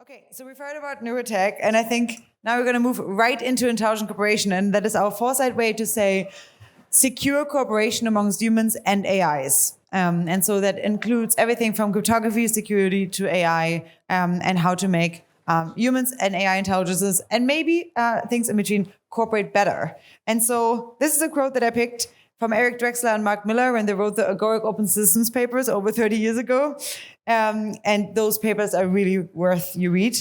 Okay, so we've heard about Neurotech, and I think now we're going to move right into intelligent cooperation, and that is our Foresight way to say secure cooperation amongst humans and AIs. And so that includes everything from cryptography, security to AI, and how to make humans and AI intelligences, and maybe things in between, cooperate better. And so this is a quote that I picked from Eric Drexler and Mark Miller when they wrote the Agoric Open Systems papers over 30 years ago. And those papers are really worth you read.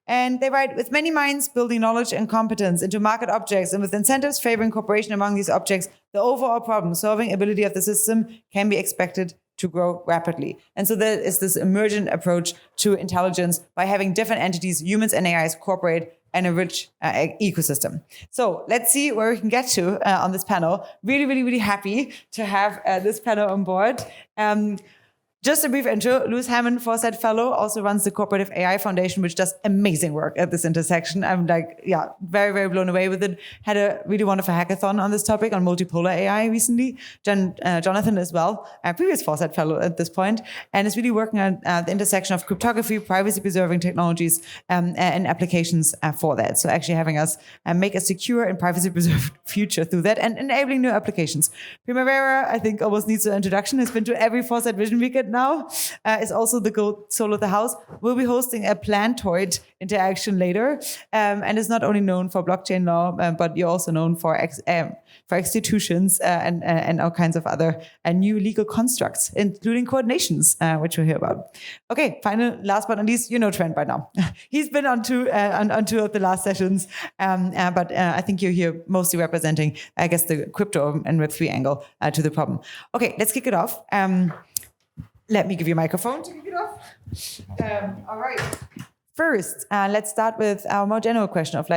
And they write, with many minds building knowledge and competence into market objects and with incentives favoring cooperation among these objects, the overall problem-solving ability of the system can be expected to grow rapidly. And so there is this emergent approach to intelligence by having different entities, humans and AIs, cooperate and a rich ecosystem. So let's see where we can get to on this panel. Really, really, really happy to have this panel on board. Just a brief intro. Lewis Hammond, Foresight Fellow, also runs the Cooperative AI Foundation, which does amazing work at this intersection. I'm very, very blown away with it. Had a really wonderful hackathon on this topic on multipolar AI recently. Jonathan as well, a previous Foresight Fellow at this point, and is really working on the intersection of cryptography, privacy-preserving technologies, and applications for that. So actually having us make a secure and privacy-preserved future through that and enabling new applications. Primavera, I think, almost needs an introduction. Has been to every Foresight Vision Weekend now, is also the gold soul of the house. We'll be hosting a plantoid interaction later, and is not only known for blockchain law, but you're also known for institutions and all kinds of other new legal constructs, including coordinations, which we'll hear about. Okay, last but not least, you know Trent by now. He's been on two of the last sessions, but I think you're here mostly representing, I guess, the crypto and Web3 angle to the problem. Okay, let's kick it off. Let me give you a microphone to kick it off. All right. First, let's start with our more general question of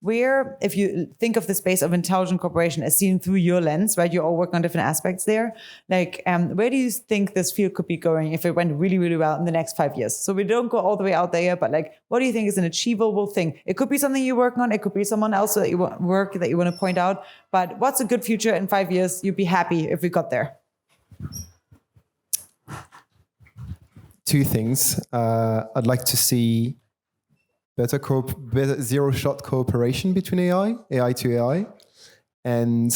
where, if you think of the space of intelligent cooperation as seen through your lens, right? You all work on different aspects there. Where do you think this field could be going if it went really, really well in the next 5 years? So we don't go all the way out there, but what do you think is an achievable thing? It could be something you're working on. It could be someone else that you want to point out. But what's a good future in 5 years? You'd be happy if we got there. Two things. I'd like to see better zero-shot cooperation between AI to AI, and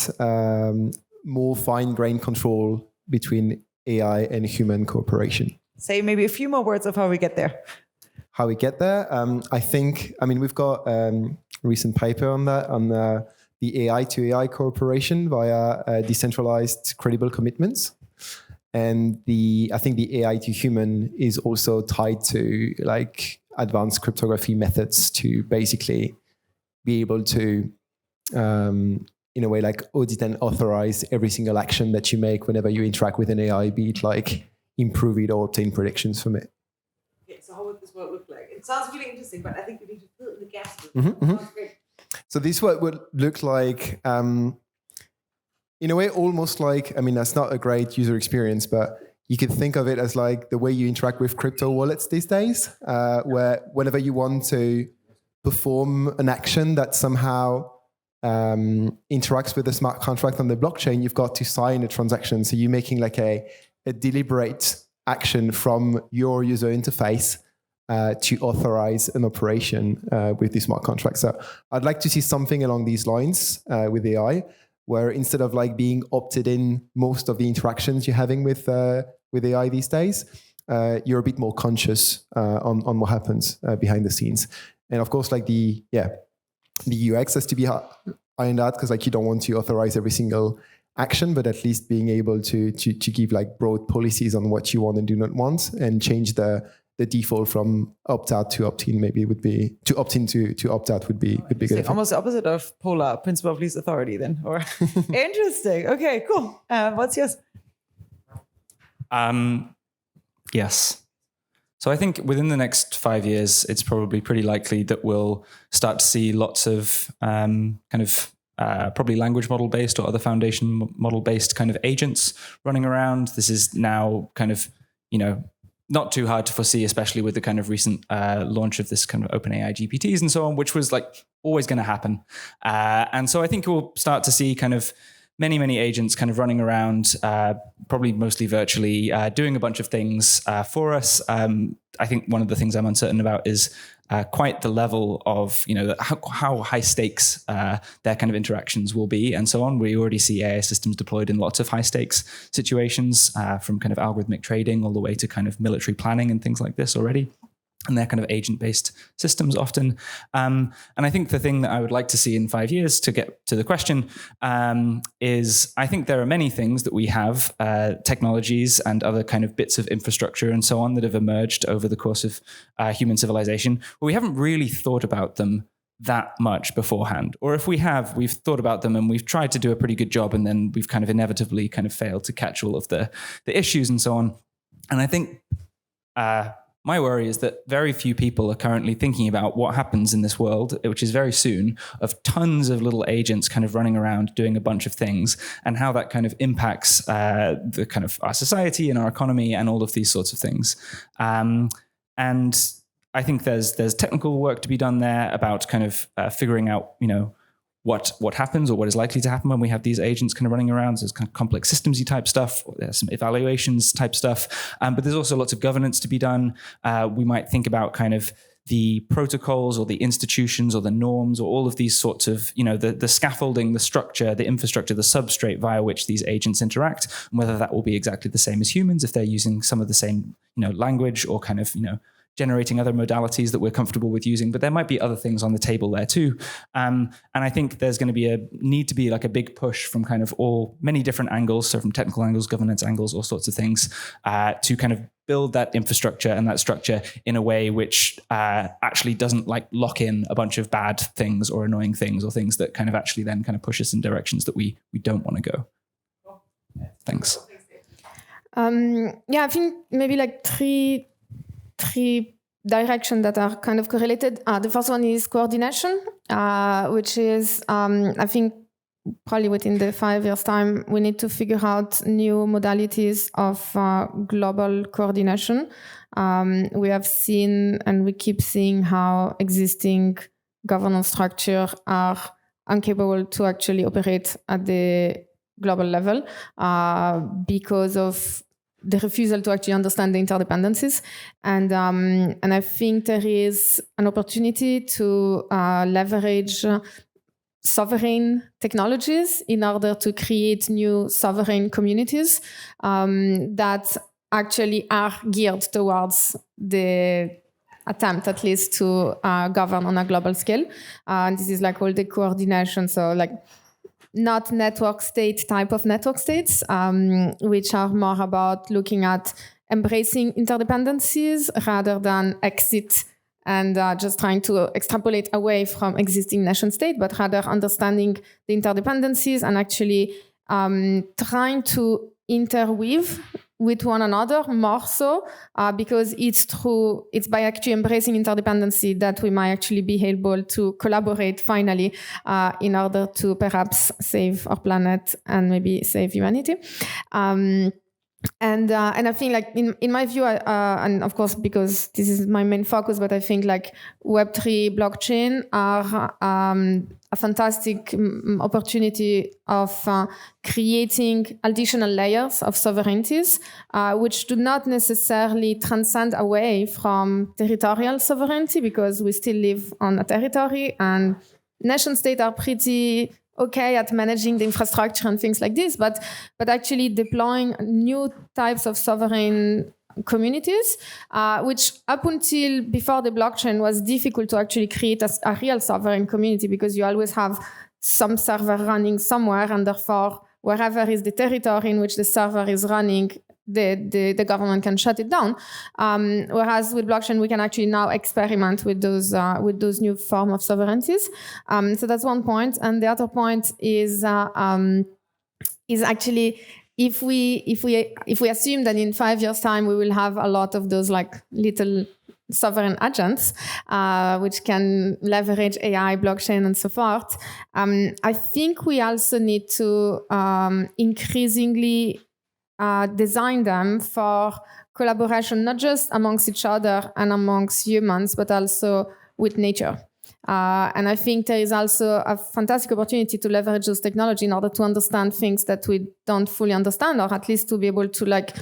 more fine-grained control between AI and human cooperation. Say maybe a few more words of how we get there. How we get there? We've got a recent paper on that, on the AI to AI cooperation via decentralized credible commitments. And I think the AI to human is also tied to advanced cryptography methods to basically be able to, in a way, audit and authorize every single action that you make whenever you interact with an AI, be it improve it or obtain predictions from it. Okay, so how would this world look like? It sounds really interesting, but I think we need to fill in the gaps. Sounds great. So this would look like, in a way, almost that's not a great user experience, but you could think of it as the way you interact with crypto wallets these days, where whenever you want to perform an action that somehow interacts with a smart contract on the blockchain, you've got to sign a transaction. So you're making a deliberate action from your user interface to authorize an operation with the smart contract. So I'd like to see something along these lines with AI, where instead of being opted in most of the interactions you're having with AI these days, you're a bit more conscious on what happens behind the scenes. And of course, the UX has to be ironed out, because you don't want to authorize every single action, but at least being able to give broad policies on what you want and do not want, and change the default from opt-out to opt-in maybe would be, to opt-in to opt-out would be good. Almost the opposite of polar, principle of least authority then. Or interesting. Okay, cool. What's yours? Yes. So I think within the next 5 years, it's probably pretty likely that we'll start to see lots of probably language model-based or other foundation model-based kind of agents running around. This is now not too hard to foresee, especially with the kind of recent launch of this kind of OpenAI GPTs and so on, which was always going to happen. And so I think we'll start to see many agents kind of running around, probably mostly virtually, doing a bunch of things for us. I think one of the things I'm uncertain about is quite the level of, how high stakes their kind of interactions will be and so on. We already see AI systems deployed in lots of high stakes situations, from kind of algorithmic trading all the way to kind of military planning and things like this already. And they're kind of agent-based systems often. And I think the thing that I would like to see in 5 years, to get to the question, is I think there are many things that we have, technologies and other kind of bits of infrastructure and so on that have emerged over the course of human civilization, but we haven't really thought about them that much beforehand. Or if we have, we've thought about them and we've tried to do a pretty good job, and then we've kind of inevitably kind of failed to catch all of the issues and so on. And I think my worry is that very few people are currently thinking about what happens in this world, which is very soon, of tons of little agents kind of running around doing a bunch of things, and how that kind of impacts the kind of our society and our economy and all of these sorts of things. And I think there's technical work to be done there about kind of figuring out, what happens or what is likely to happen when we have these agents kind of running around. So there's kind of complex systemsy type stuff, there's some evaluations type stuff, but there's also lots of governance to be done. We might think about kind of the protocols or the institutions or the norms or all of these sorts of, the scaffolding, the structure, the infrastructure, the substrate via which these agents interact, and whether that will be exactly the same as humans if they're using some of the same, language or kind of, generating other modalities that we're comfortable with using, but there might be other things on the table there too. And I think there's going to be need to be like a big push from kind of many different angles, so from technical angles, governance angles, all sorts of things, to kind of build that infrastructure and that structure in a way which actually doesn't like lock in a bunch of bad things or annoying things or things that kind of actually then kind of push us in directions that we don't want to go. Thanks. I think maybe like three directions that are kind of correlated. The first one is coordination, which is, I think, probably within the 5 years' time, we need to figure out new modalities of global coordination. We have seen and we keep seeing how existing governance structures are incapable to actually operate at the global level because of the refusal to actually understand the interdependencies. And I think there is an opportunity to leverage sovereign technologies in order to create new sovereign communities that actually are geared towards the attempt, at least, to govern on a global scale. And this is like all the coordination. So like not network state type of network states, which are more about looking at embracing interdependencies rather than exit and just trying to extrapolate away from existing nation state, but rather understanding the interdependencies and actually trying to interweave with one another more so, because it's by actually embracing interdependency that we might actually be able to collaborate finally in order to perhaps save our planet and maybe save humanity. And I think, like, in my view, and of course because this is my main focus, but I think like Web3 blockchain are a fantastic opportunity of creating additional layers of sovereignties, which do not necessarily transcend away from territorial sovereignty, because we still live on a territory and nation states are pretty okay at managing the infrastructure and things like this, but actually deploying new types of sovereign communities, which up until before the blockchain was difficult to actually create a real sovereign community, because you always have some server running somewhere, and therefore wherever is the territory in which the server is running, the government can shut it down. Whereas with blockchain, we can actually now experiment with those new form of sovereignties. So that's one point. And the other point is actually, if we assume that in 5 years' time we will have a lot of those like little sovereign agents, which can leverage AI, blockchain, and so forth, I think we also need to increasingly design them for collaboration, not just amongst each other and amongst humans, but also with nature. And I think there is also a fantastic opportunity to leverage those technology in order to understand things that we don't fully understand, or at least to be able to like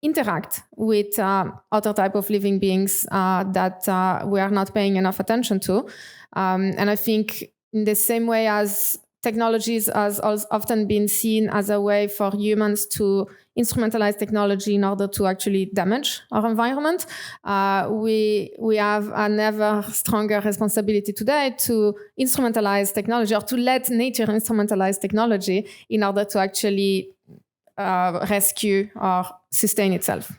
interact with other type of living beings that we are not paying enough attention to. And I think in the same way as technologies has often been seen as a way for humans to instrumentalize technology in order to actually damage our environment, we have an ever stronger responsibility today to instrumentalize technology, or to let nature instrumentalize technology in order to actually rescue or sustain itself.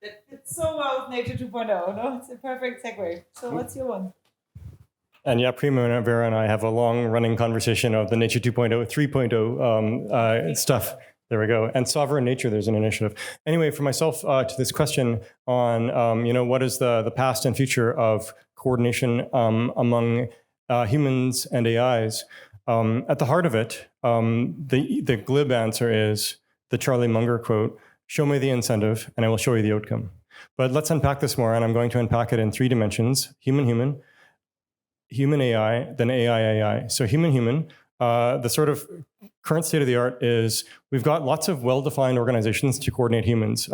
That fits so well with Nature 2.0, no? It's a perfect segue. So what's your one? And yeah, Primavera and I have a long-running conversation of the Nature 2.0, 3.0 stuff. There we go. And Sovereign Nature, there's an initiative. Anyway, for myself, to this question on, what is the past and future of coordination among humans and AIs? At the heart of it, the glib answer is the Charlie Munger quote, "Show me the incentive and I will show you the outcome." But let's unpack this more, and I'm going to unpack it in 3 dimensions: human-human, human-AI, then AI-AI. So human-human, the sort of current state of the art is we've got lots of well-defined organizations to coordinate humans,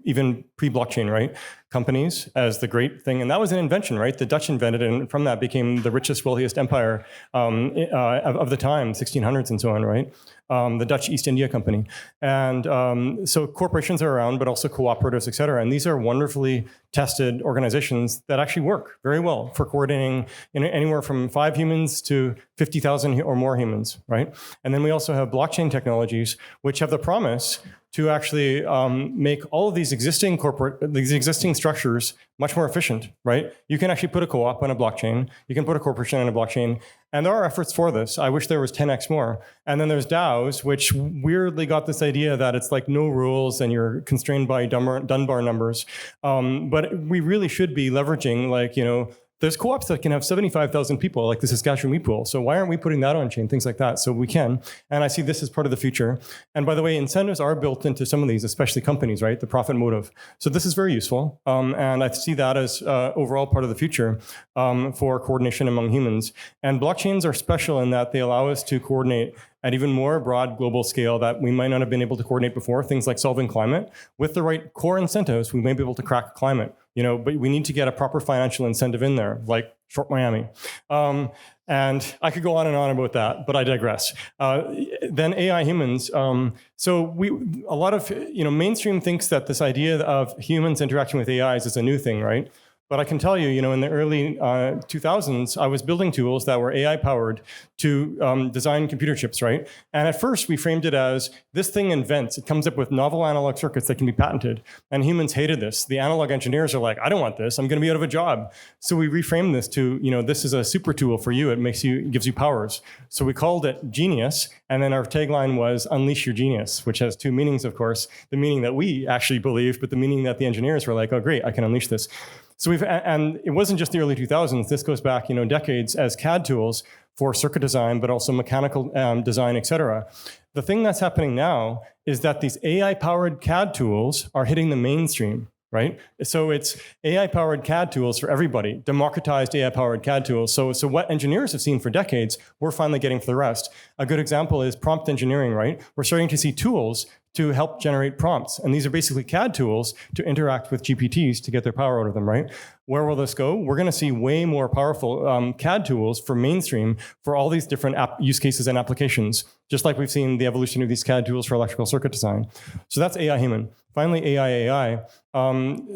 even pre-blockchain, right? Companies as the great thing. And that was an invention, right? The Dutch invented it, and from that became the richest, wealthiest empire of the time, 1600s and so on, right? The Dutch East India Company. And so corporations are around, but also cooperatives, et cetera. And these are wonderfully tested organizations that actually work very well for coordinating anywhere from 5 humans to 50,000 or more humans, right? And then we also have blockchain technologies, which have the promise to actually make all of these existing structures much more efficient, right? You can actually put a co-op on a blockchain. You can put a corporation on a blockchain. And there are efforts for this. I wish there was 10x more. And then there's DAOs, which weirdly got this idea that it's like no rules and you're constrained by Dunbar numbers. But we really should be leveraging, there's co-ops that can have 75,000 people, like the Saskatchewan Wheat Pool. So why aren't we putting that on chain? Things like that. So we can. And I see this as part of the future. And by the way, incentives are built into some of these, especially companies, right? The profit motive. So this is very useful. And I see that as overall part of the future for coordination among humans. And blockchains are special in that they allow us to coordinate at even more broad global scale that we might not have been able to coordinate before. Things like solving climate. With the right core incentives, we may be able to crack climate. But we need to get a proper financial incentive in there, like short Miami. And I could go on and on about that, but I digress. Then AI humans. So a lot of mainstream thinks that this idea of humans interacting with AIs is a new thing, right? But I can tell you, in the early 2000s, I was building tools that were AI powered to design computer chips, right? And at first we framed it as this thing invents. It comes up with novel analog circuits that can be patented. And humans hated this. The analog engineers are like, I don't want this. I'm going to be out of a job. So we reframed this to, this is a super tool for you. It gives you powers. So we called it Genius. And then our tagline was Unleash Your Genius, which has 2 meanings, of course. The meaning that we actually believe, but the meaning that the engineers were like, oh, great, I can unleash this. So and it wasn't just the early 2000s. This goes back, decades as CAD tools for circuit design, but also mechanical design, et cetera. The thing that's happening now is that these AI-powered CAD tools are hitting the mainstream, right? So it's AI-powered CAD tools for everybody, democratized AI-powered CAD tools. So what engineers have seen for decades, we're finally getting for the rest. A good example is prompt engineering, right? We're starting to see tools to help generate prompts. And these are basically CAD tools to interact with GPTs to get their power out of them, right? Where will this go? We're going to see way more powerful CAD tools for mainstream for all these different use cases and applications, just like we've seen the evolution of these CAD tools for electrical circuit design. So that's AI human. Finally, AI.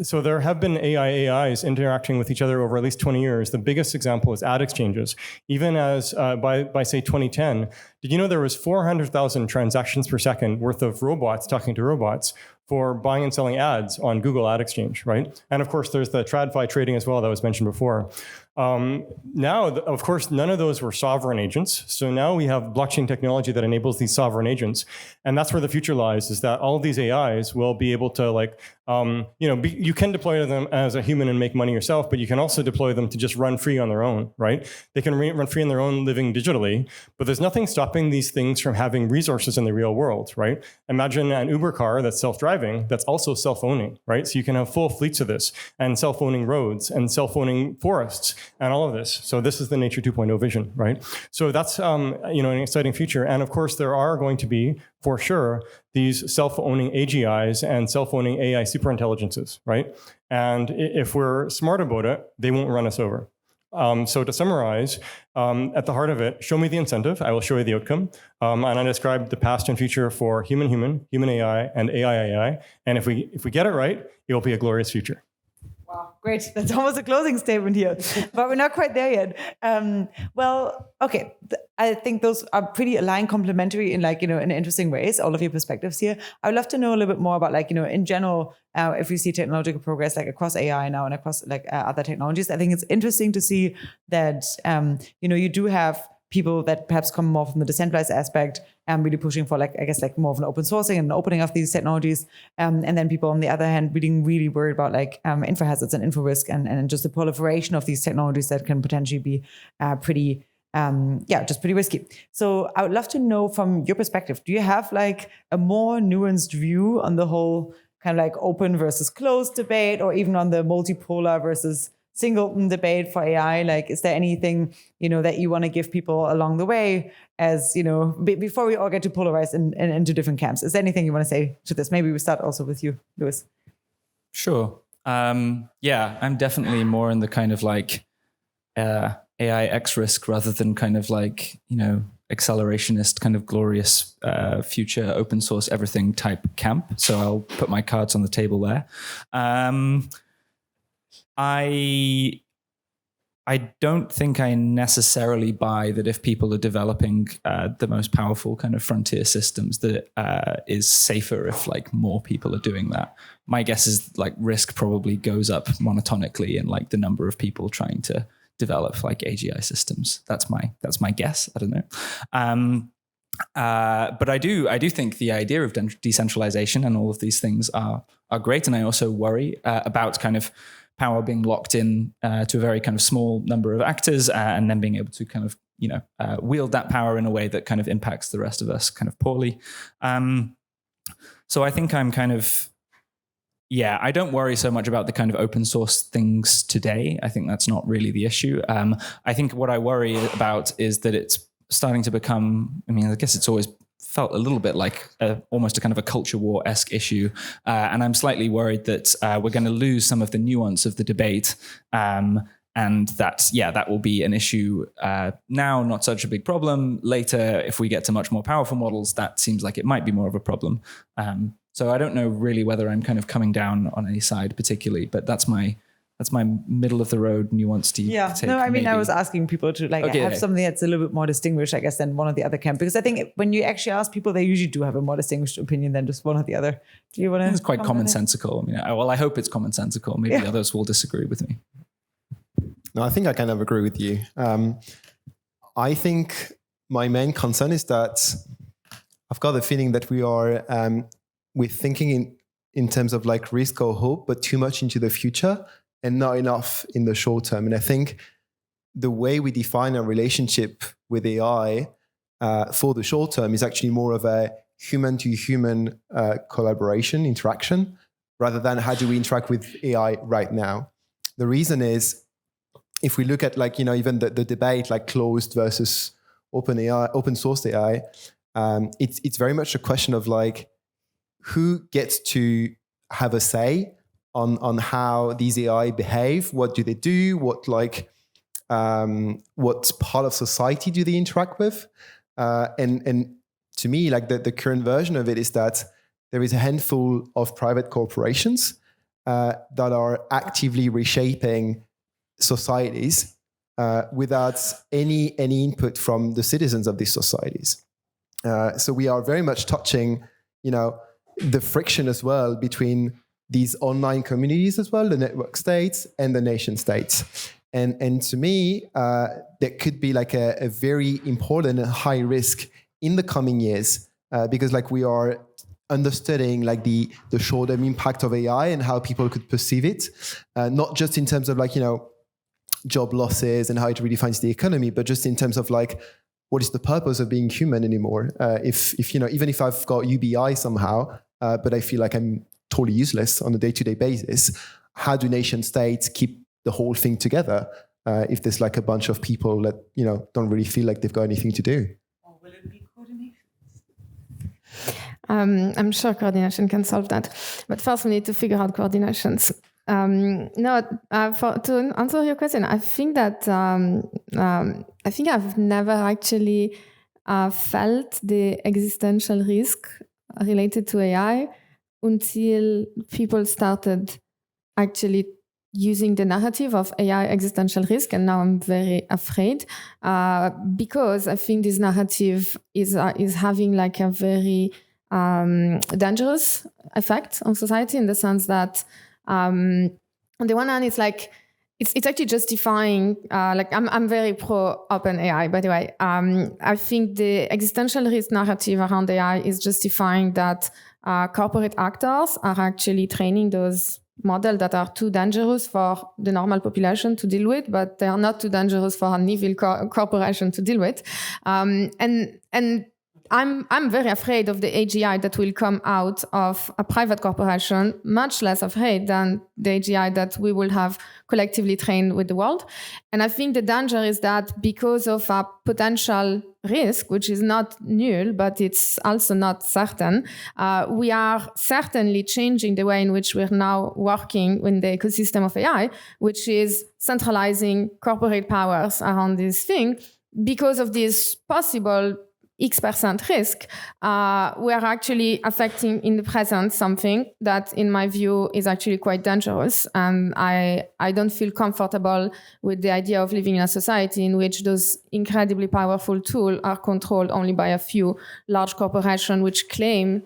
So there have been AIs interacting with each other over at least 20 years. The biggest example is ad exchanges. Even as by say 2010, did you know there was 400,000 transactions per second worth of robots talking to robots for buying and selling ads on Google Ad Exchange, right? And of course, there's the TradFi trading as well that was mentioned before. Now, of course, none of those were sovereign agents. So now we have blockchain technology that enables these sovereign agents. And that's where the future lies, is that all of these AIs will be able to you can deploy them as a human and make money yourself, but you can also deploy them to just run free on their own, right? They can run free on their own living digitally, but there's nothing stopping these things from having resources in the real world, right? Imagine an Uber car that's self-driving self-driving that's also self-owning, right? So you can have full fleets of this, and self-owning roads and self-owning forests and all of this. So this is the Nature 2.0 vision, right? So that's an exciting future. And of course, there are going to be, for sure, these self-owning AGIs and self-owning AI superintelligences, right? And if we're smart about it, they won't run us over. So to summarize, at the heart of it, show me the incentive, I will show you the outcome. And I described the past and future for human AI, and AI. And if we get it right, it will be a glorious future. Wow, great. That's almost a closing statement here, but we're not quite there yet. Okay. I think those are pretty aligned, complementary in in interesting ways, all of your perspectives here. I would love to know a little bit more about in general, if you see technological progress across AI now and across other technologies. I think it's interesting to see that, you do have people that perhaps come more from the decentralized aspect and really pushing for more of an open sourcing and opening of these technologies. And then people on the other hand, really worried about infra hazards and infra risk and just the proliferation of these technologies that can potentially be pretty risky. So I would love to know from your perspective, do you have a more nuanced view on the whole kind of open versus closed debate, or even on the multipolar versus singleton debate for AI? Is there anything, that you want to give people along the way as, before we all get to polarize into different camps? Is there anything you want to say to this? Maybe we start also with you, Lewis. Sure. I'm definitely more in the kind of AI X risk rather than kind of accelerationist kind of glorious future open source everything type camp. So I'll put my cards on the table there. I don't think I necessarily buy that if people are developing the most powerful kind of frontier systems, that is safer if more people are doing that. My guess is risk probably goes up monotonically in the number of people trying to develop AGI systems. That's my guess. I don't know. But I do think the idea of decentralization and all of these things are great. And I also worry about kind of power being locked in to a very kind of small number of actors, and then being able to kind of wield that power in a way that kind of impacts the rest of us kind of poorly. So I think I'm kind of I don't worry so much about the kind of open source things today. I think that's not really the issue. I think what I worry about is that it's starting to become, I guess it's always felt a little bit like almost a kind of a culture war-esque issue. And I'm slightly worried that we're going to lose some of the nuance of the debate. And that will be an issue now, not such a big problem. Later, if we get to much more powerful models, that seems like it might be more of a problem. So I don't know really whether I'm kind of coming down on any side particularly, but that's my middle of the road nuanced take. No, I mean, maybe. I was asking people to have something that's a little bit more distinguished, I guess, than one of the other camp. Because I think when you actually ask people, they usually do have a more distinguished opinion than just one or the other. Do you want to? It's quite commonsensical. I hope it's commonsensical. Maybe others will disagree with me. No, I think I kind of agree with you. I think my main concern is that I've got the feeling that we're thinking in terms of risk or hope, but too much into the future and not enough in the short term. And I think the way we define our relationship with AI for the short term is actually more of a human-to-human collaboration, interaction, rather than how do we interact with AI right now. The reason is, if we look at even the debate closed versus open AI, open source AI, it's very much a question of who gets to have a say on how these AI behave, what do they do, what part of society do they interact with, and to me, the current version of it is that there is a handful of private corporations that are actively reshaping societies without any input from the citizens of these societies. So we are very much touching, the friction as well between these online communities as well, the network states and the nation states. And to me, that could be a very important and high risk in the coming years, because we are understanding the short-term impact of AI and how people could perceive it, not just in terms of job losses and how it redefines the economy, but just in terms of what is the purpose of being human anymore? If even if I've got UBI somehow, but I feel I'm totally useless on a day-to-day basis. How do nation states keep the whole thing together if there's like a bunch of people that, you know, don't really feel like they've got anything to do? Or will it be coordination? I'm sure coordination can solve that. But first, we need to figure out coordinations. To answer your question, I think that I think I've never actually felt the existential risk related to AI until people started actually using the narrative of AI existential risk, and now I'm very afraid because I think this narrative is having like a very dangerous effect on society, in the sense that on the one hand, it's like it's actually justifying. Like I'm very pro open AI, by the way. I think the existential risk narrative around AI is justifying that corporate actors are actually training those models that are too dangerous for the normal population to deal with, but they are not too dangerous for an evil corporation to deal with. And I'm very afraid of the AGI that will come out of a private corporation, much less afraid than the AGI that we will have collectively trained with the world. And I think the danger is that because of a potential risk, which is not null, but it's also not certain, we are certainly changing the way in which we're now working in the ecosystem of AI, which is centralizing corporate powers around this thing. Because of this possible X% risk, we are actually affecting in the present something that, in my view, is actually quite dangerous. And I don't feel comfortable with the idea of living in a society in which those incredibly powerful tools are controlled only by a few large corporations which claim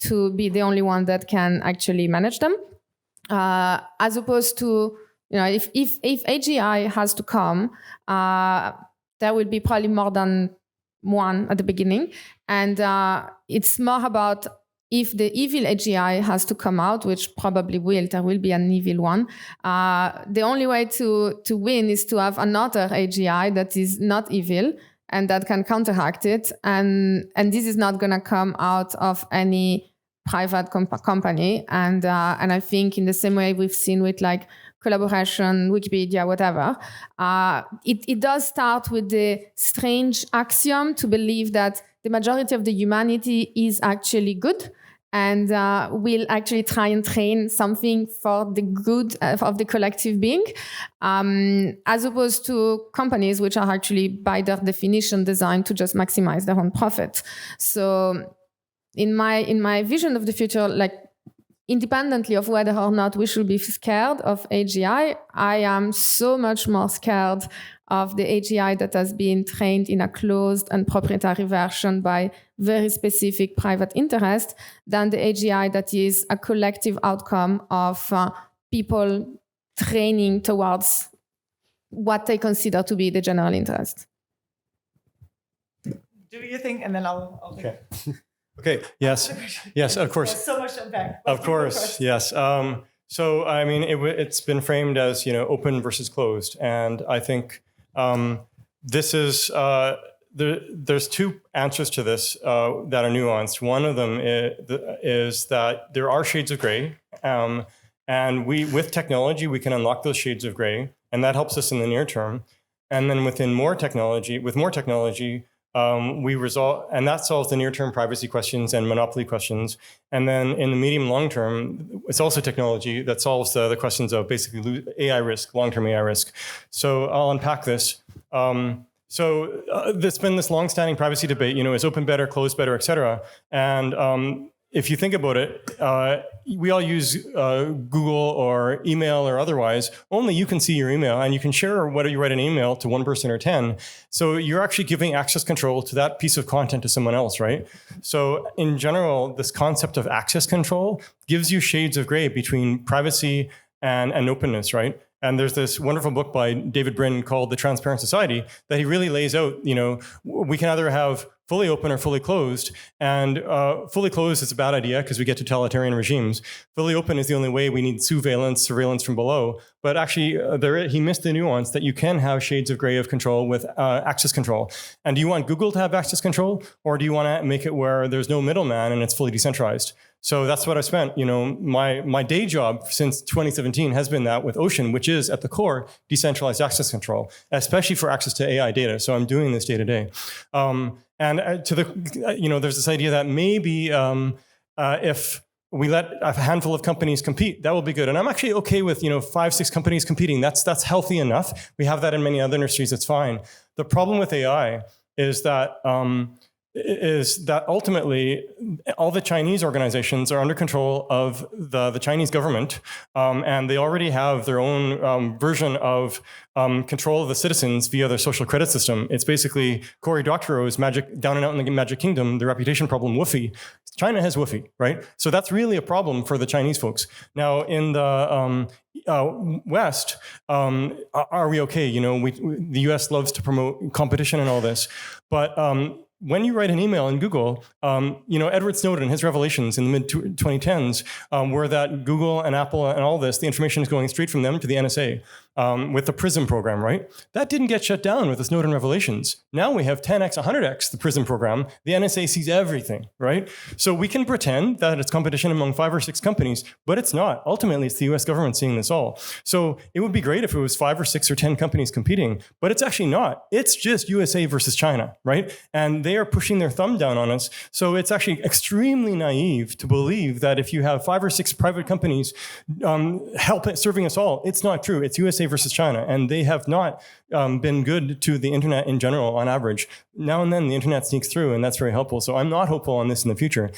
to be the only one that can actually manage them. As opposed to, you know, if AGI has to come, there will be probably more than one at the beginning, and it's more about if the evil AGI has to come out, which probably will, there will be an evil one. The only way to win is to have another AGI that is not evil and that can counteract it, and this is not going to come out of any private company. And I think in the same way we've seen with like collaboration, Wikipedia, whatever, it does start with the strange axiom to believe that the majority of the humanity is actually good and will actually try and train something for the good of the collective being, as opposed to companies which are actually by their definition designed to just maximize their own profit. So in my vision of the future, like, independently of whether or not we should be scared of AGI, I am so much more scared of the AGI that has been trained in a closed and proprietary version by very specific private interest than the AGI that is a collective outcome of people training towards what they consider to be the general interest. Do you think? And then I'll Okay. Okay. Yes. Yes. Of course. There's so much to unpack. Of course. Yes. So I mean, it's been framed as, you know, open versus closed, and I think this is there's two answers to this that are nuanced. One of them is that there are shades of gray, and with technology we can unlock those shades of gray, and that helps us in the near term. And then with more technology, we resolve, and that solves the near-term privacy questions and monopoly questions. And then in the medium long term, it's also technology that solves the questions of basically AI risk, long-term AI risk. So I'll unpack this. There's been this long-standing privacy debate, you know, is open better, closed better, et cetera. And if you think about it, we all use Google or email or otherwise. Only you can see your email, and you can share whether you write an email to one person or 10. So you're actually giving access control to that piece of content to someone else, right? So in general, this concept of access control gives you shades of gray between privacy and openness, right? And there's this wonderful book by David Brin called The Transparent Society that he really lays out, you know, we can either have fully open or fully closed. And fully closed is a bad idea because we get totalitarian regimes. Fully open is the only way. We need surveillance from below. But actually, he missed the nuance that you can have shades of gray of control with access control. And do you want Google to have access control, or do you want to make it where there's no middleman and it's fully decentralized? So that's what I spent, my day job since 2017 has been that with Ocean, which is at the core decentralized access control, especially for access to AI data. So I'm doing this day to day. And there's this idea that maybe if we let a handful of companies compete, that will be good. And I'm actually okay with 5-6 companies competing. That's healthy enough. We have that in many other industries. It's fine. The problem with AI is that ultimately all the Chinese organizations are under control of the Chinese government, and they already have their own version of control of the citizens via their social credit system. It's basically Cory Doctorow's magic down and out in the Magic Kingdom, the reputation problem, woofy. China has woofy, right? So that's really a problem for the Chinese folks. Now in the West, are we okay? The US loves to promote competition and all this, but when you write an email in Google, Edward Snowden, his revelations in the mid-2010s were that Google and Apple and all this, the information is going straight from them to the NSA with the PRISM program, right? That didn't get shut down with the Snowden revelations. Now we have 10x, 100x the PRISM program. The NSA sees everything, right? So we can pretend that it's competition among 5 or 6 companies, but it's not. Ultimately, it's the US government seeing this all. So it would be great if it was 5 or 6 or 10 companies competing, but it's actually not. It's just USA versus China, right? And they are pushing their thumb down on us. So it's actually extremely naive to believe that if you have 5 or 6 private companies serving us all, it's not true. It's USA versus China, and they have not been good to the internet in general on average. Now and then the internet sneaks through, and that's very helpful. So I'm not hopeful on this in the future.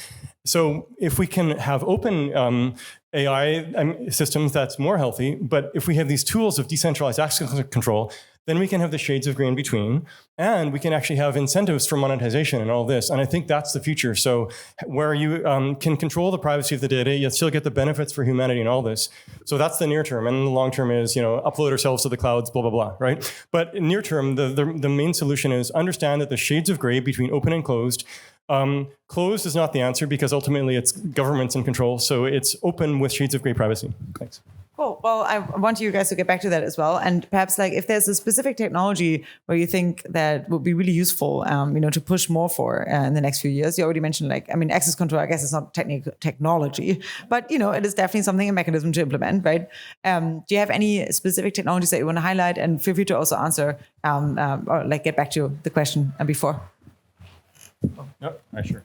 So if we can have open AI systems, that's more healthy. But if we have these tools of decentralized access control, then we can have the shades of gray in between, and we can actually have incentives for monetization and all this. And I think that's the future. So where you can control the privacy of the data, you still get the benefits for humanity and all this. So that's the near term. And the long term is, upload ourselves to the clouds, blah, blah, blah, right? But near term, the main solution is understand that the shades of gray between open and closed, closed is not the answer because ultimately it's governments in control. So it's open with shades of gray privacy. Thanks. Cool. Well, I want you guys to get back to that as well. And perhaps if there's a specific technology where you think that would be really useful, to push more for in the next few years. You already mentioned access control, I guess it's not technology, but it is definitely something, a mechanism to implement, right? Do you have any specific technologies that you want to highlight? And feel free to also answer or get back to the question before. Yep, sure.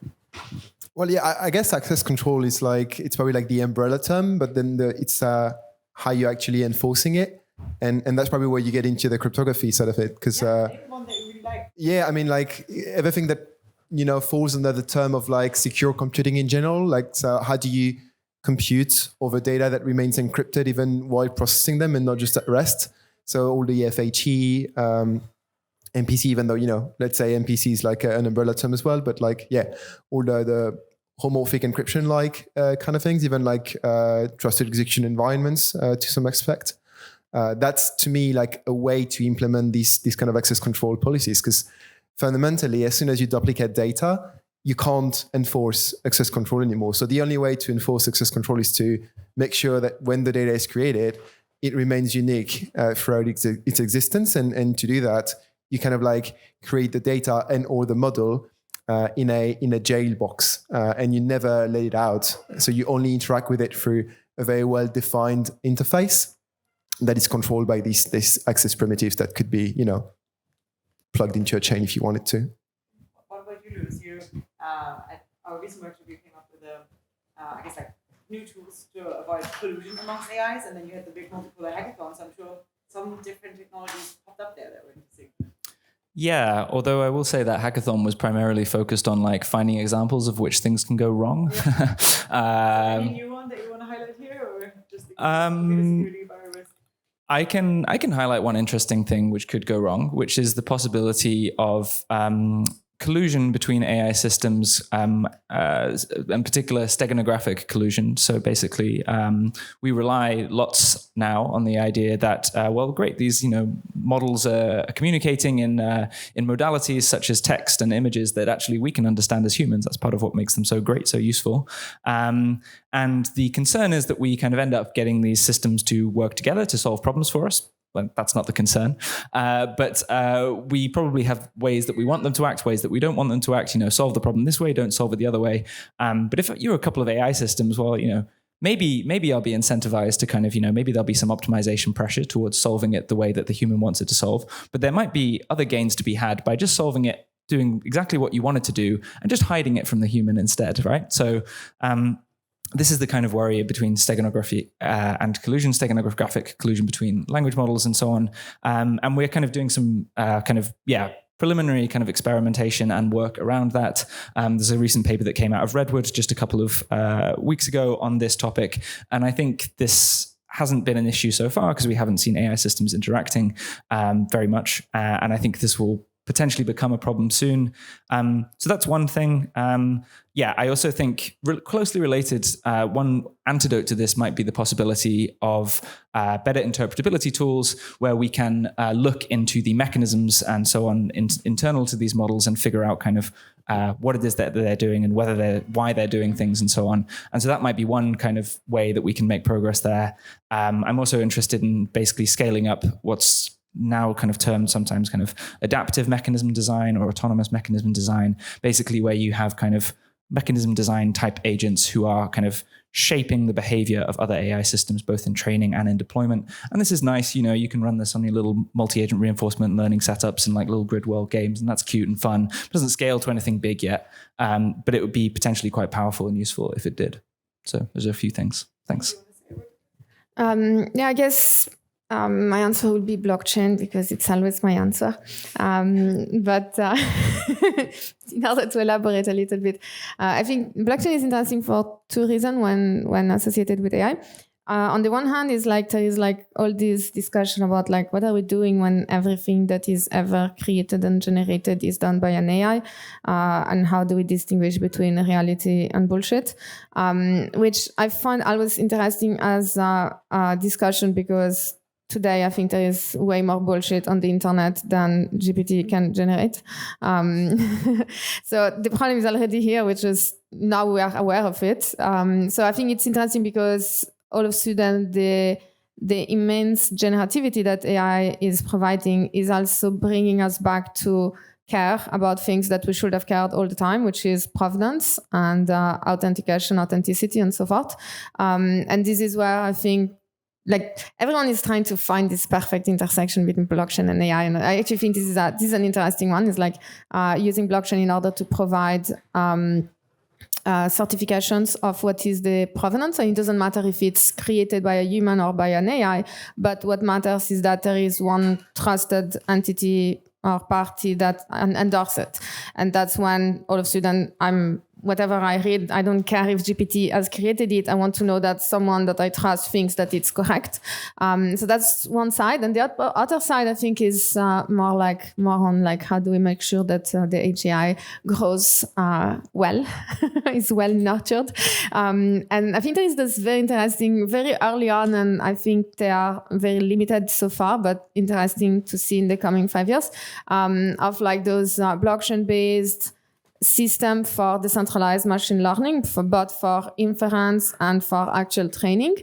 Well, yeah, I guess access control is it's probably the umbrella term, but then it's how you're actually enforcing it. And that's probably where you get into the cryptography side of it. Because one that you really like. Yeah, I mean, everything that, falls under the term of secure computing in general. So how do you compute over data that remains encrypted even while processing them and not just at rest? So all the FHE, MPC, even though, let's say MPC is an umbrella term as well, but all the homomorphic encryption kind of things, even trusted execution environments to some aspect. That's to me a way to implement these kind of access control policies, because fundamentally, as soon as you duplicate data, you can't enforce access control anymore. So the only way to enforce access control is to make sure that when the data is created, it remains unique throughout its existence. And to do that, you kind of create the data and or the model in a jail box, and you never let it out. So you only interact with it through a very well-defined interface that is controlled by these access primitives that could be, plugged into a chain if you wanted to. What about you, Louis? You at our recent workshop, you came up with new tools to avoid collusion amongst AIs, and then you had the big multipolar hackathon. So I'm sure some different technologies popped up there that were interesting. Yeah, although I will say that hackathon was primarily focused on finding examples of which things can go wrong. Yeah. Any new one that you want to highlight here, or just the security virus? I can highlight one interesting thing which could go wrong, which is the possibility of collusion between AI systems, in particular steganographic collusion. So basically, we rely lots now on the idea that, great, these models are communicating in modalities such as text and images that actually we can understand as humans. That's part of what makes them so great, so useful. And the concern is that we kind of end up getting these systems to work together to solve problems for us. that's not the concern. But we probably have ways that we want them to act, ways that we don't want them to act. Solve the problem this way, don't solve it the other way. But if you're a couple of AI systems, well, maybe I'll be incentivized to kind of, maybe there'll be some optimization pressure towards solving it the way that the human wants it to solve. But there might be other gains to be had by just solving it, doing exactly what you wanted to do, and just hiding it from the human instead, right? So this is the kind of worry between steganography and collusion, steganographic collusion between language models and so on. And we're kind of doing some preliminary kind of experimentation and work around that. There's a recent paper that came out of Redwood just a couple of weeks ago on this topic. And I think this hasn't been an issue so far because we haven't seen AI systems interacting very much. And I think this will potentially become a problem soon. So that's one thing. I also think closely related, one antidote to this might be the possibility of better interpretability tools where we can look into the mechanisms and so on internal to these models and figure out kind of what it is that they're doing and why they're doing things and so on. And so that might be one kind of way that we can make progress there. I'm also interested in basically scaling up what's now kind of termed sometimes kind of adaptive mechanism design or autonomous mechanism design, basically where you have kind of mechanism design type agents who are kind of shaping the behavior of other AI systems, both in training and in deployment. And this is nice, you can run this on your little multi-agent reinforcement learning setups and like little grid world games, and that's cute and fun. It doesn't scale to anything big yet, but it would be potentially quite powerful and useful if it did. So those are a few things. Thanks. I guess my answer would be blockchain because it's always my answer. But in order to elaborate a little bit, I think blockchain is interesting for two reasons when associated with AI. On the one hand, there is all this discussion about what are we doing when everything that is ever created and generated is done by an AI, and how do we distinguish between reality and bullshit, which I find always interesting as a discussion because today, I think there is way more bullshit on the internet than GPT can generate. So the problem is already here, which is now we are aware of it. So I think it's interesting because all of a sudden the immense generativity that AI is providing is also bringing us back to care about things that we should have cared all the time, which is provenance and authentication, authenticity, and so forth. And this is where I think everyone is trying to find this perfect intersection between blockchain and AI. And I actually think this is an interesting one. It's using blockchain in order to provide certifications of what is the provenance. And it doesn't matter if it's created by a human or by an AI, but what matters is that there is one trusted entity or party that endorse it. And that's when all of a sudden whatever I read, I don't care if GPT has created it. I want to know that someone that I trust thinks that it's correct. So that's one side. And the other side, I think, is more on how do we make sure that the AGI grows well, is well nurtured. And I think there is this very interesting, very early on, and I think they are very limited so far, but interesting to see in the coming 5 years, of those blockchain-based system for decentralized machine learning, both for inference and for actual training,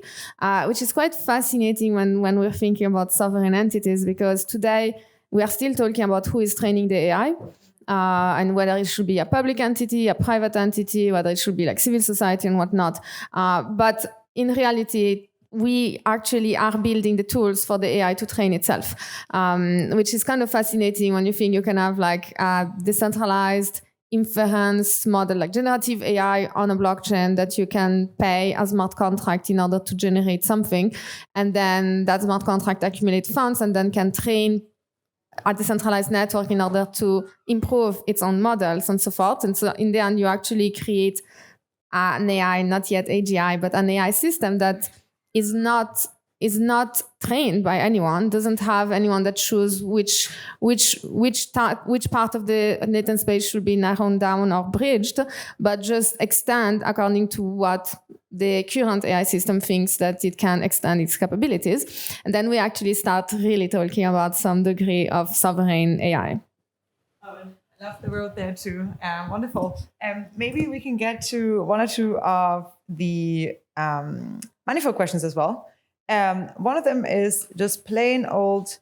which is quite fascinating when we're thinking about sovereign entities, because today we are still talking about who is training the AI, and whether it should be a public entity, a private entity, whether it should be civil society and whatnot. But in reality, we actually are building the tools for the AI to train itself, which is kind of fascinating when you think you can have a decentralized inference model, generative AI on a blockchain that you can pay a smart contract in order to generate something. And then that smart contract accumulates funds and then can train a decentralized network in order to improve its own models and so forth. And so in the end, you actually create an AI, not yet AGI, but an AI system that is not trained by anyone, doesn't have anyone that chooses which part of the latent space should be narrowed down or bridged, but just extend according to what the current AI system thinks that it can extend its capabilities. And then we actually start really talking about some degree of sovereign AI. I love the word there too. Wonderful. Maybe we can get to one or two of the manifold questions as well. One of them is just plain old,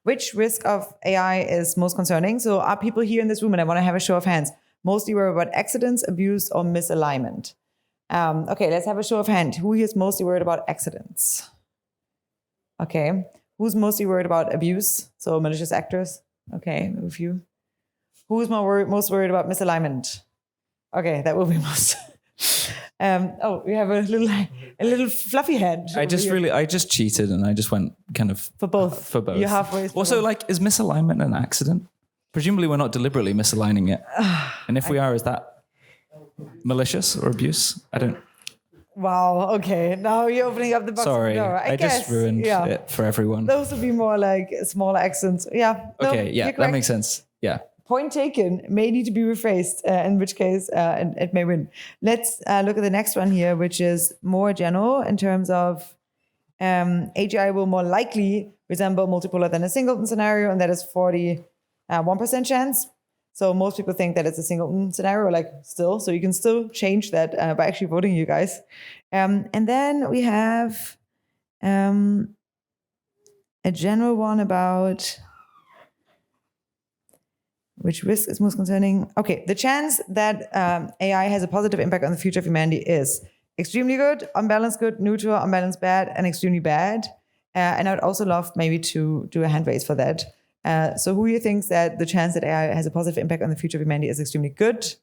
which risk of AI is most concerning? So are people here in this room, and I want to have a show of hands, mostly worried about accidents, abuse, or misalignment? Okay, let's have a show of hands. Who here is mostly worried about accidents? Okay. Who's mostly worried about abuse? So malicious actors? Okay, a few. Who's most worried about misalignment? Okay, that will be most. We have a little fluffy head. I just cheated and I just went kind of For both. For both. You're halfway through. Also, like, is misalignment an accident? Presumably, we're not deliberately misaligning it. And if we are, is that malicious or abuse? I don't. Wow. Okay. Now you're opening up the box. Sorry, door. I guess, just ruined it for everyone. Those would be more like smaller accents. Yeah. Okay. Yeah, that makes sense. Yeah. Point taken. May need to be rephrased, in which case it may win. Let's look at the next one here, which is more general in terms of AGI will more likely resemble multipolar than a singleton scenario, and that is 41% chance. So most people think that it's a singleton scenario, like still. So you can still change that by actually voting, you guys. And then we have a general one about which risk is most concerning. Okay, the chance that AI has a positive impact on the future of humanity is extremely good, unbalanced good, neutral, unbalanced bad, and extremely bad. And I would also love maybe to do a hand raise for that. So who here thinks that the chance that AI has a positive impact on the future of humanity is extremely good?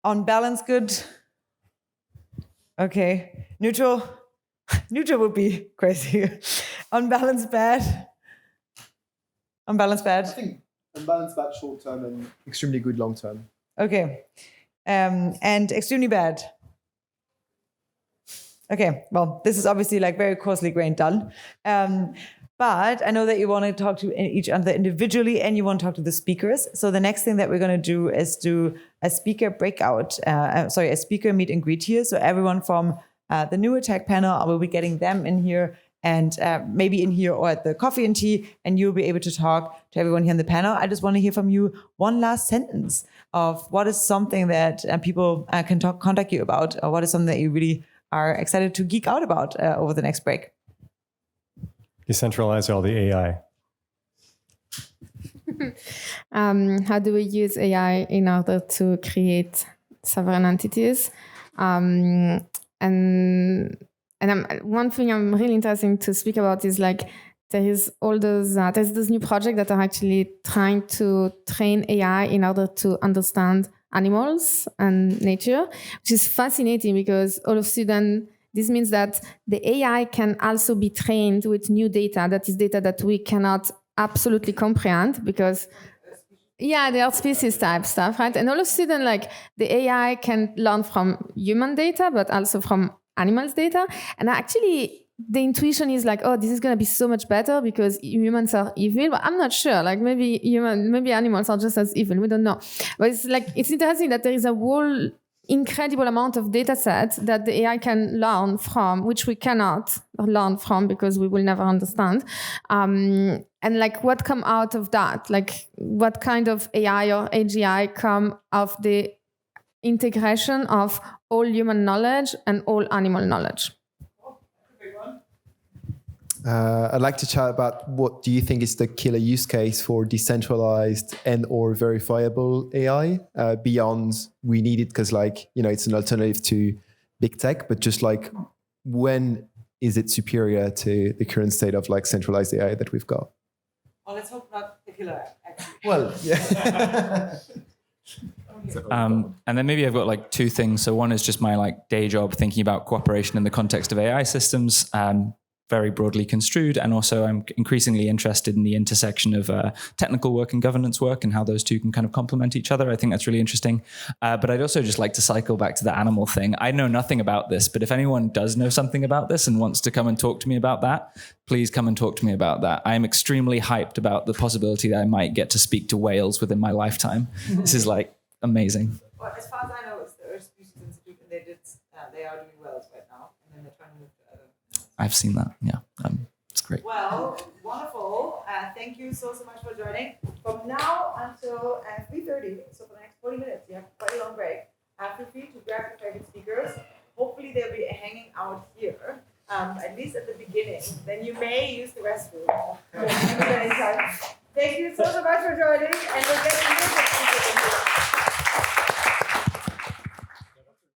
Unbalanced good? Okay. Neutral? Neutral would be crazy. Unbalanced bad? Unbalanced bad? I think unbalanced bad short term and extremely good long term. Okay. And extremely bad? Okay, well, this is obviously like very coarsely grained done. But I know that you want to talk to each other individually and you want to talk to the speakers. So the next thing that we're going to do is do a speaker breakout, a speaker meet and greet here. So everyone from the Neurotech panel, I will be getting them in here and maybe in here or at the coffee and tea, and you'll be able to talk to everyone here on the panel. I just want to hear from you one last sentence of what is something that people can contact you about, or what is something that you really are excited to geek out about over the next break. Decentralize all the AI. How do we use AI in order to create sovereign entities? And one thing I'm really interested to speak about is like there is all those there's this new project that are actually trying to train AI in order to understand animals and nature, which is fascinating because all of a sudden this means that the AI can also be trained with new data. That is data that we cannot absolutely comprehend because, they are species type stuff, right? And all of a sudden, like the AI can learn from human data, but also from animals data. And actually, the intuition is like, oh, this is going to be so much better because humans are evil. But I'm not sure. Like maybe animals are just as evil. We don't know. But it's interesting that there is a whole incredible amount of data sets that the AI can learn from, which we cannot learn from because we will never understand. And like what come out of that? Like what kind of AI or AGI come of the integration of all human knowledge and all animal knowledge? I'd like to chat about what do you think is the killer use case for decentralized and or verifiable AI beyond we need it because it's an alternative to big tech, but just like when is it superior to the current state of like centralized AI that we've got? Well, let's hope not the killer, actually. Well, yeah. And then maybe I've got like two things. So one is just my like day job thinking about cooperation in the context of AI systems. Very broadly construed. And also I'm increasingly interested in the intersection of technical work and governance work and how those two can kind of complement each other. I think that's really interesting. But I'd also just like to cycle back to the animal thing. I know nothing about this, but if anyone does know something about this and wants to come and talk to me about that, please come and talk to me about that. I am extremely hyped about the possibility that I might get to speak to whales within my lifetime. This is like amazing. Well, as far as I know, it's the Earth Species Institute, and they are doing whales right now, and then they're trying to move to other. I've seen that. Yeah, it's great. Well, wonderful. Thank you so much for joining. From now until 3:30, so for the next 40 minutes, you have quite a long break. Feel free to grab your favorite speakers. Hopefully, they'll be hanging then you may use the restroom. Thank you so much for joining, and we'll get to